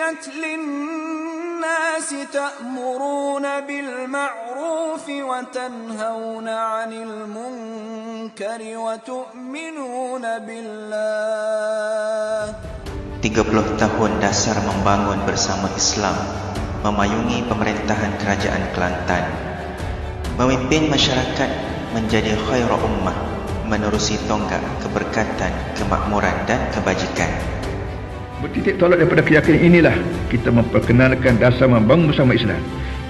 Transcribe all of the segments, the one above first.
أُحِلَّتْ لِلنَّاسِ تَأْمُرُونَ بِالْمَعْرُوفِ وَتَنْهَوْنَ عَنِ الْمُنكَرِ وَتُؤْمِنُونَ بِاللَّهِ. 30 tahun dasar membangun bersama Islam memayungi pemerintahan Kerajaan Kelantan. Memimpin masyarakat menjadi khairul ummah, menerusi tonggak keberkatan, kemakmuran dan kebajikan. Bertitik tolak daripada keyakinan inilah kita memperkenalkan dasar membangun bersama Islam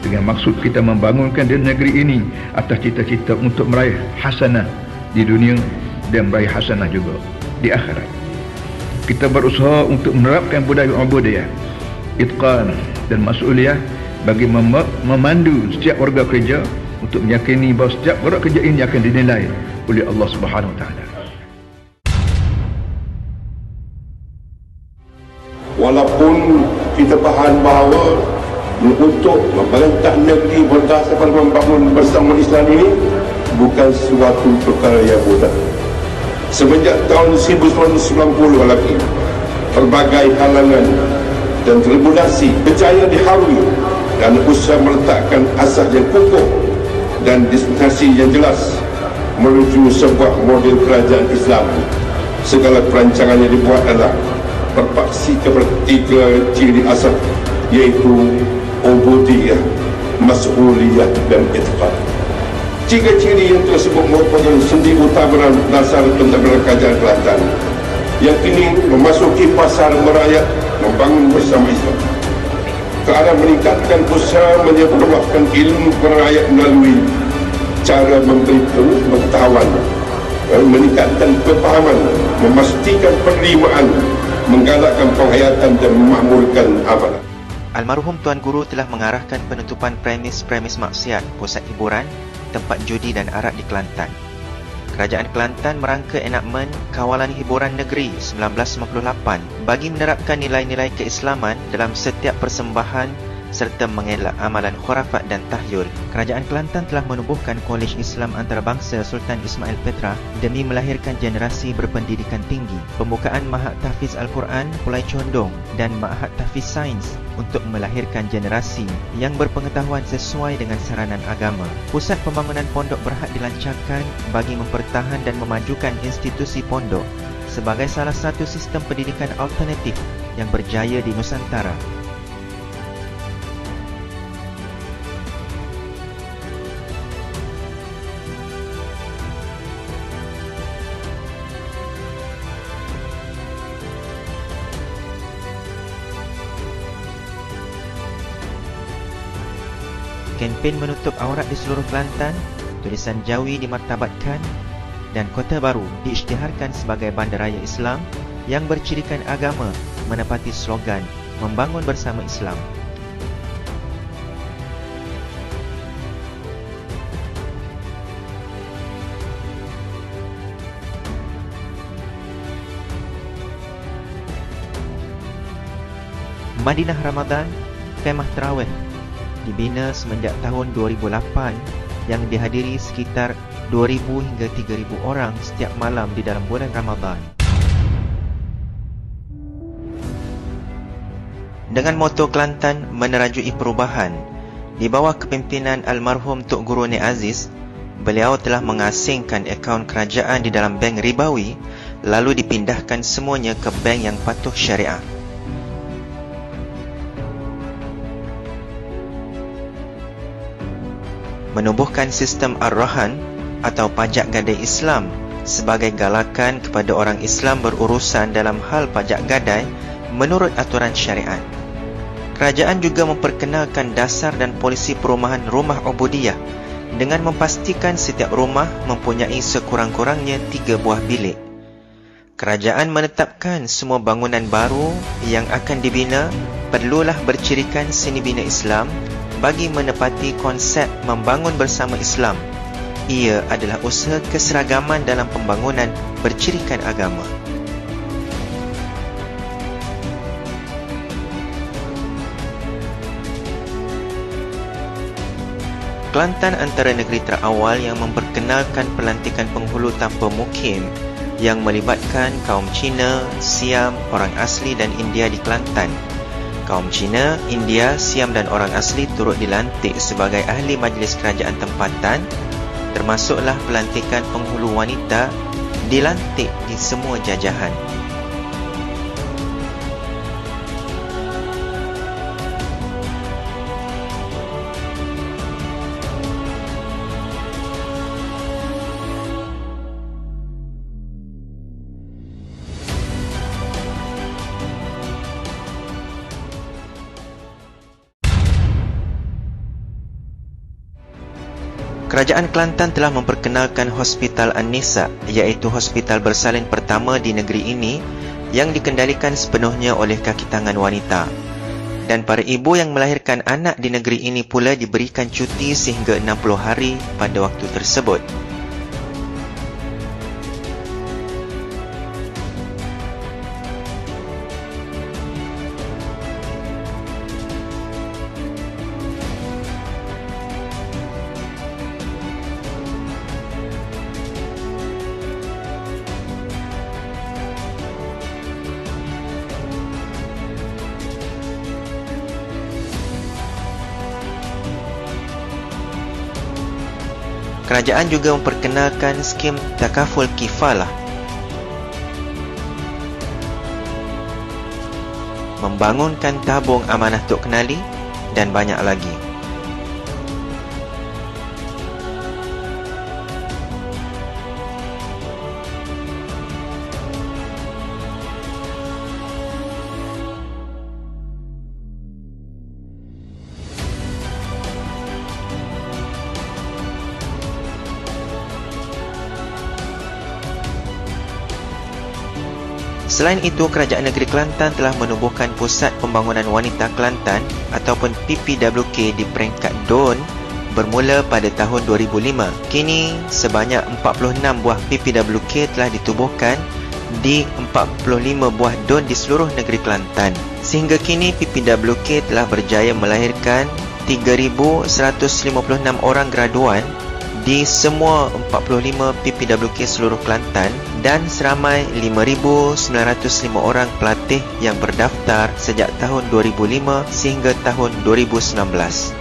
dengan maksud kita membangunkan di negeri ini atas cita-cita untuk meraih hasanah di dunia dan meraih hasanah juga di akhirat. Kita berusaha untuk menerapkan budaya ubudiyah, itqan dan mas'uliyah bagi memandu setiap warga kerja untuk meyakini bahawa setiap warga kerja ini akan dinilai oleh Allah Subhanahu Wa Taala. Walaupun kita faham bahawa untuk memerintah negeri berdasarkan membangun bersama Islam ini bukan suatu perkara yang mudah. Semenjak tahun 1990 lagi, berbagai halangan dan tribulasi berjaya diharui dan usaha meletakkan asas yang kukuh dan destinasi yang jelas menuju sebuah model kerajaan Islam. Segala perancangan yang dibuat adalah berpaksi kepada 3 ciri asas, iaitu ubudiyah, mas'uliyah dan itqan. 3 ciri yang tersebut merupakan sendi utama dalam dasar pentadbiran Kerajaan Kelantan yang kini memasuki pasar merayat membangun bersama Islam ke arah meningkatkan usaha menyebarluaskan ilmu merayat melalui cara memberi pengetahuan, meningkatkan kepahaman, memastikan penerimaan, menggalakkan penghayatan dan memakmurkan amalan. Almarhum Tuan Guru telah mengarahkan penutupan premis-premis maksiat, pusat hiburan, tempat judi dan arak di Kelantan. Kerajaan Kelantan merangka enakmen Kawalan Hiburan Negeri 1958 bagi menerapkan nilai-nilai keislaman dalam setiap persembahan serta mengelak amalan khurafat dan tahyul. Kerajaan Kelantan telah menubuhkan Kolej Islam Antarabangsa Sultan Ismail Petra demi melahirkan generasi berpendidikan tinggi. Pembukaan Ma'had Tahfiz Al-Quran Pulai Condong dan Ma'had Tahfiz Sains untuk melahirkan generasi yang berpengetahuan sesuai dengan saranan agama. Pusat pembangunan pondok berhad dilancarkan bagi mempertahan dan memajukan institusi pondok sebagai salah satu sistem pendidikan alternatif yang berjaya di Nusantara. Kempen menutup aurat di seluruh Kelantan, tulisan Jawi dimartabatkan dan Kota Baru diisytiharkan sebagai bandaraya Islam yang bercirikan agama menepati slogan membangun bersama Islam. Madinah Ramadan, kemah tarawih dibina semenjak tahun 2008 yang dihadiri sekitar 2,000 hingga 3,000 orang setiap malam di dalam bulan Ramadan. Dengan moto Kelantan menerajui perubahan, di bawah kepimpinan almarhum Tok Guru Nik Aziz, beliau telah mengasingkan akaun kerajaan di dalam bank ribawi lalu dipindahkan semuanya ke bank yang patuh syariah. Menubuhkan sistem Ar-Rahan atau pajak gadai Islam sebagai galakan kepada orang Islam berurusan dalam hal pajak gadai menurut aturan syariat. Kerajaan juga memperkenalkan dasar dan polisi perumahan rumah ubudiyah dengan memastikan setiap rumah mempunyai sekurang-kurangnya 3 buah bilik. Kerajaan menetapkan semua bangunan baru yang akan dibina perlulah bercirikan seni bina Islam bagi menepati konsep membangun bersama Islam. Ia adalah usaha keseragaman dalam pembangunan bercirikan agama. Kelantan antara negeri terawal yang memperkenalkan pelantikan penghulu tanpa mukim yang melibatkan kaum Cina, Siam, orang asli dan India di Kelantan. Kaum Cina, India, Siam dan orang asli turut dilantik sebagai ahli majlis kerajaan tempatan, termasuklah pelantikan penghulu wanita dilantik di semua jajahan. Kerajaan Kelantan telah memperkenalkan Hospital An-Nisa, iaitu hospital bersalin pertama di negeri ini yang dikendalikan sepenuhnya oleh kaki tangan wanita. Dan para ibu yang melahirkan anak di negeri ini pula diberikan cuti sehingga 60 hari pada waktu tersebut. Kerajaan juga memperkenalkan skim takaful kifalah, membangunkan tabung amanah Tok Kenali dan banyak lagi. Selain itu, Kerajaan Negeri Kelantan telah menubuhkan Pusat Pembangunan Wanita Kelantan ataupun PPWK di peringkat DUN bermula pada tahun 2005. Kini, sebanyak 46 buah PPWK telah ditubuhkan di 45 buah DUN di seluruh negeri Kelantan. Sehingga kini, PPWK telah berjaya melahirkan 3,156 orang graduan di semua 45 PPWK seluruh Kelantan dan seramai 5,905 orang pelatih yang berdaftar sejak tahun 2005 sehingga tahun 2019.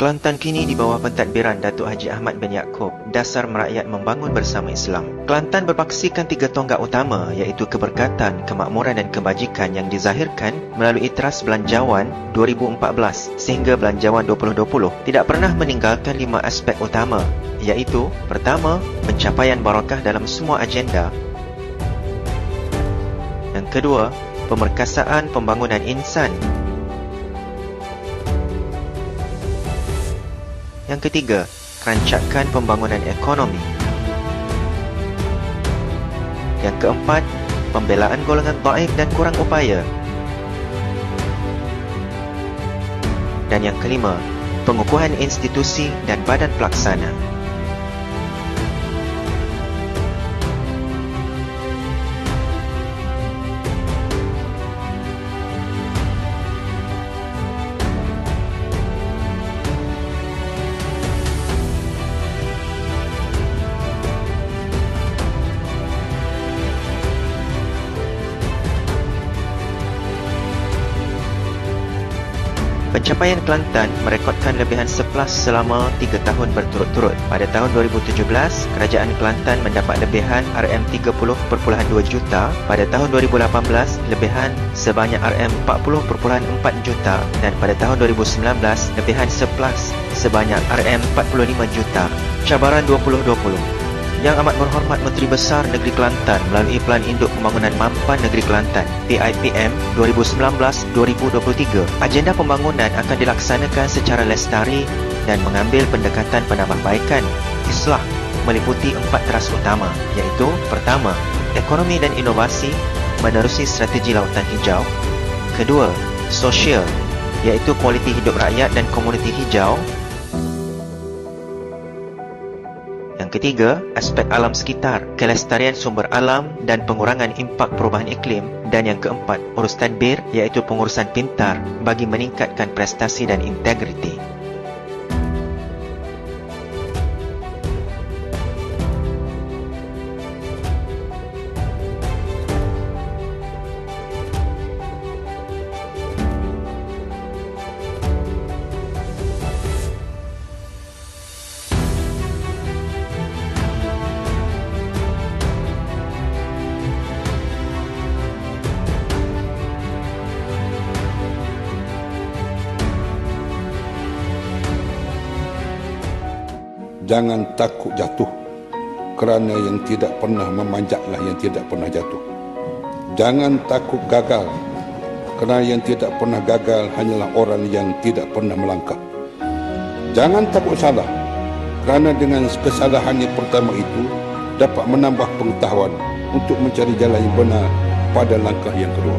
Kelantan kini di bawah pentadbiran Datuk Haji Ahmad bin Yaakob, dasar merakyat membangun bersama Islam. Kelantan berpaksikan 3 tonggak utama iaitu keberkatan, kemakmuran dan kebajikan yang dizahirkan melalui Teras Belanjawan 2014 sehingga Belanjawan 2020 tidak pernah meninggalkan 5 aspek utama iaitu pertama, pencapaian barakah dalam semua agenda. Yang kedua, pemerkasaan pembangunan insan. Yang ketiga, kerancakan pembangunan ekonomi. Yang keempat, pembelaan golongan dhaif dan kurang upaya. Dan yang kelima, pengukuhan institusi dan badan pelaksana. Pencapaian Kelantan merekodkan lebihan surplus selama 3 tahun berturut-turut. Pada tahun 2017, Kerajaan Kelantan mendapat lebihan RM30.2 juta. Pada tahun 2018, lebihan sebanyak RM40.4 juta. Dan pada tahun 2019, lebihan surplus sebanyak RM45 juta. Cabaran 2020. Yang Amat Berhormat Menteri Besar Negeri Kelantan melalui Pelan Induk Pembangunan Mampan Negeri Kelantan PIPM 2019-2023, agenda pembangunan akan dilaksanakan secara lestari dan mengambil pendekatan penambahbaikan islah meliputi 4 teras utama, iaitu pertama, ekonomi dan inovasi menerusi strategi lautan hijau. Kedua, sosial, iaitu kualiti hidup rakyat dan komuniti hijau. Yang ketiga, aspek alam sekitar, kelestarian sumber alam dan pengurangan impak perubahan iklim. Dan yang keempat, urus tadbir, iaitu pengurusan pintar bagi meningkatkan prestasi dan integriti. Jangan takut jatuh, kerana yang tidak pernah memanjatlah yang tidak pernah jatuh. Jangan takut gagal, kerana yang tidak pernah gagal hanyalah orang yang tidak pernah melangkah. Jangan takut salah, kerana dengan kesalahan yang pertama itu dapat menambah pengetahuan untuk mencari jalan yang benar pada langkah yang kedua.